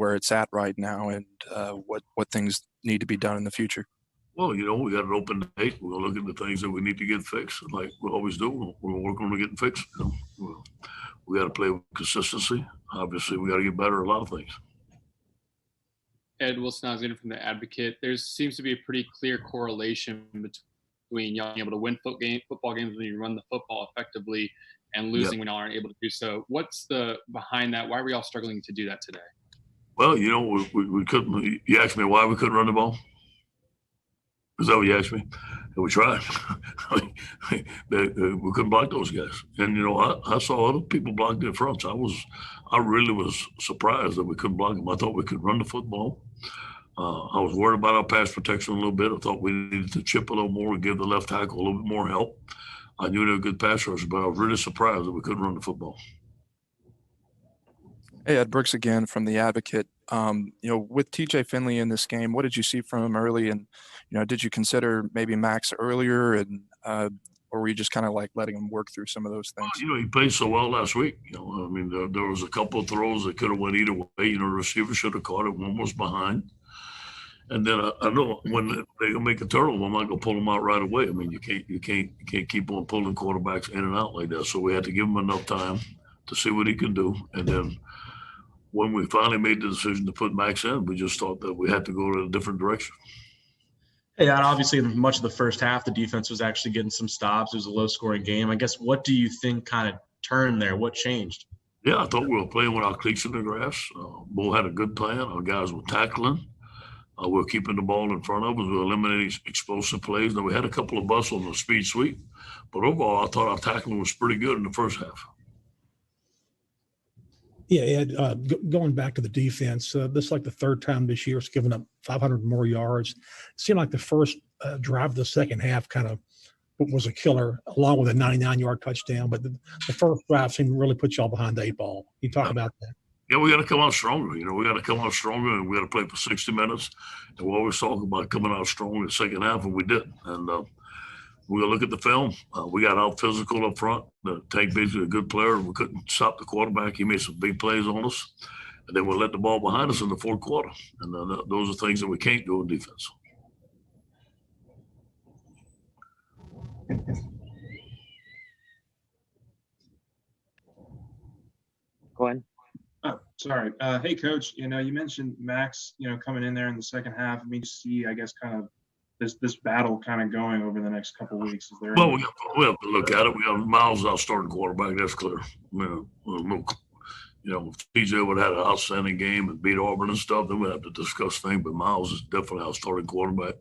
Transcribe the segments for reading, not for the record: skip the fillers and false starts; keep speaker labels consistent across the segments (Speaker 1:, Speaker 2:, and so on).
Speaker 1: where it's at right now and what things need to be done in the future?
Speaker 2: Well, we got an open date. We'll look at the things that we need to get fixed, like we always do. We're working on getting fixed. We got to play with consistency. Obviously, we got to get better at a lot of things.
Speaker 3: Ed Wilson-Alexander from The Advocate. There seems to be a pretty clear correlation between y'all being able to win football games when you run the football effectively and losing when y'all aren't able to do so. What's behind that? Why are we all struggling to do that today?
Speaker 2: Well, we couldn't. You asked me why we couldn't run the ball. Is that what you asked me? And we tried. We couldn't block those guys. And I saw other people block their fronts. I really was surprised that we couldn't block them. I thought we could run the football. I was worried about our pass protection a little bit. I thought we needed to chip a little more and give the left tackle a little bit more help. I knew they were good pass rushers, but I was really surprised that we couldn't run the football.
Speaker 1: Hey, Ed Brooks again from The Advocate. With TJ Finley in this game, what did you see from him early? And, did you consider maybe Max earlier or were you just kind of like letting him work through some of those things?
Speaker 2: He played so well last week. There was a couple of throws that could have went either way. The receiver should have caught it. One was behind. And then I know when they make a turnover, I'm not going to pull them out right away. I mean, you can't keep on pulling quarterbacks in and out like that. So we had to give him enough time to see what he can do. And then when we finally made the decision to put Max in, we just thought that we had to go in a different direction.
Speaker 4: Hey, and obviously in much of the first half, the defense was actually getting some stops. It was a low-scoring game. I guess what do you think kind of turned there? What changed?
Speaker 2: Yeah, I thought we were playing with our cleats in the grass. Bo had a good plan. Our guys were tackling. We were keeping the ball in front of us. We were eliminating explosive plays. Now, we had a couple of busts on the speed sweep. But overall, I thought our tackling was pretty good in the first half.
Speaker 5: Yeah, Ed, going back to the defense, this is like the third time this year it's given up 500 more yards. It seemed like the first drive of the second half kind of was a killer, along with a 99-yard touchdown. But the first drive seemed to really put y'all behind the eight ball. You talk about that.
Speaker 2: Yeah, we got to come out stronger. We got to come out stronger, and we got to play for 60 minutes. And we always talk about coming out strong in the second half, and we didn't. And we're going to look at the film. We got out physical up front. Tank basically a good player. We couldn't stop the quarterback. He made some big plays on us. And then we let the ball behind us in the fourth quarter. And those are things that we can't do in defense.
Speaker 6: Go ahead.
Speaker 7: Oh, sorry. Hey, Coach, you mentioned Max, coming in there in the second half. I mean, see, I guess, kind of this battle kind of going over the next couple of weeks. Is there?
Speaker 2: Well, we have to look at it. We have Myles our starting quarterback. That's clear. If TJ would have had an outstanding game and beat Auburn and stuff, then we'd have to discuss things. But Myles is definitely our starting quarterback.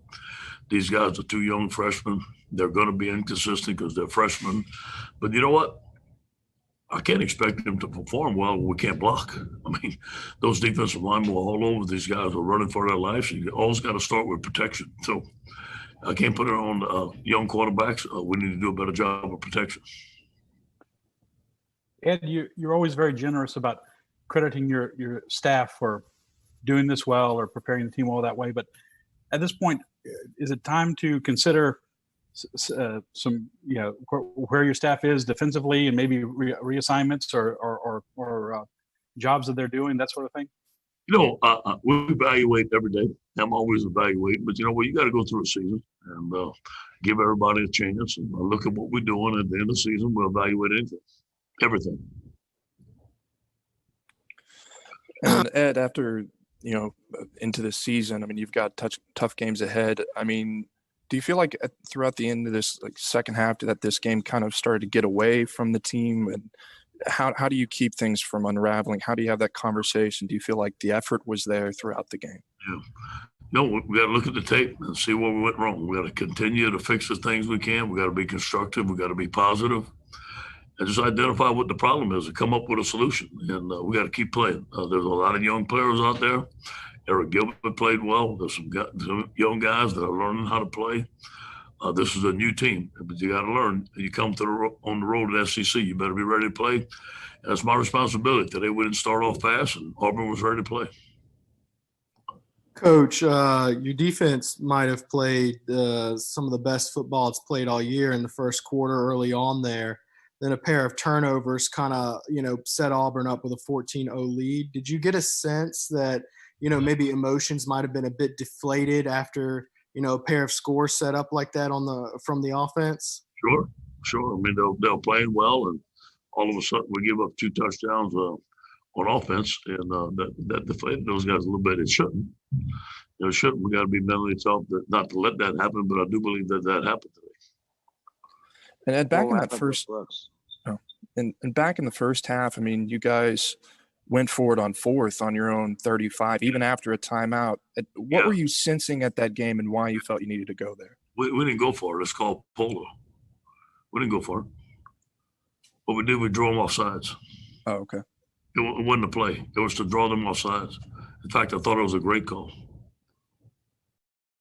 Speaker 2: These guys are two young freshmen. They're going to be inconsistent because they're freshmen. But you know what? I can't expect them to perform well when we can't block. I mean, those defensive linemen were all over. These guys are running for their lives. You always got to start with protection. So I can't put it on young quarterbacks. We need to do a better job of protection.
Speaker 8: Ed, you're always very generous about crediting your staff for doing this well or preparing the team well that way. But at this point, is it time to consider some, where your staff is defensively and maybe reassignments or jobs that they're doing, that sort of thing?
Speaker 2: We evaluate every day. I'm always evaluating, but you got to go through a season and give everybody a chance and look at what we're doing. At the end of the season, we'll evaluate everything.
Speaker 1: And Ed, after, into this season, I mean, you've got tough games ahead. I mean, do you feel like throughout the end of this second half that this game kind of started to get away from the team? And how do you keep things from unraveling? How do you have that conversation? Do you feel like the effort was there throughout the game?
Speaker 2: Yeah. We got to look at the tape and see where we went wrong. We got to continue to fix the things we can. We got to be constructive. We got to be positive. And just identify what the problem is and come up with a solution. And we got to keep playing. There's a lot of young players out there. Eric Gilbert played well. There's some young guys that are learning how to play. This is a new team, but you got to learn. You come on the road at SEC, you better be ready to play. And that's my responsibility. Today we didn't start off fast, and Auburn was ready to play.
Speaker 9: Coach, your defense might have played some of the best football it's played all year in the first quarter early on there. then a pair of turnovers kind of, set Auburn up with a 14-0 lead. Did you get a sense that, maybe emotions might have been a bit deflated after, a pair of scores set up like that from the offense?
Speaker 2: Sure. I mean, they're playing well, and all of a sudden we give up 2 touchdowns on offense, and that deflated those guys a little bit. It shouldn't. It shouldn't. We got to be mentally tough not to let that happen, but I do believe that happened today.
Speaker 1: And Ed, back in that first, and back in the first half, I mean, you guys went forward on 4th on your own 35, even after a timeout. What were you sensing at that game, and why you felt you needed to go there?
Speaker 2: We didn't go for it. It's called polo. We didn't go for it. What we did, we drew them off sides.
Speaker 1: Oh, okay.
Speaker 2: It wasn't a play. It was to draw them off sides. In fact, I thought it was a great call.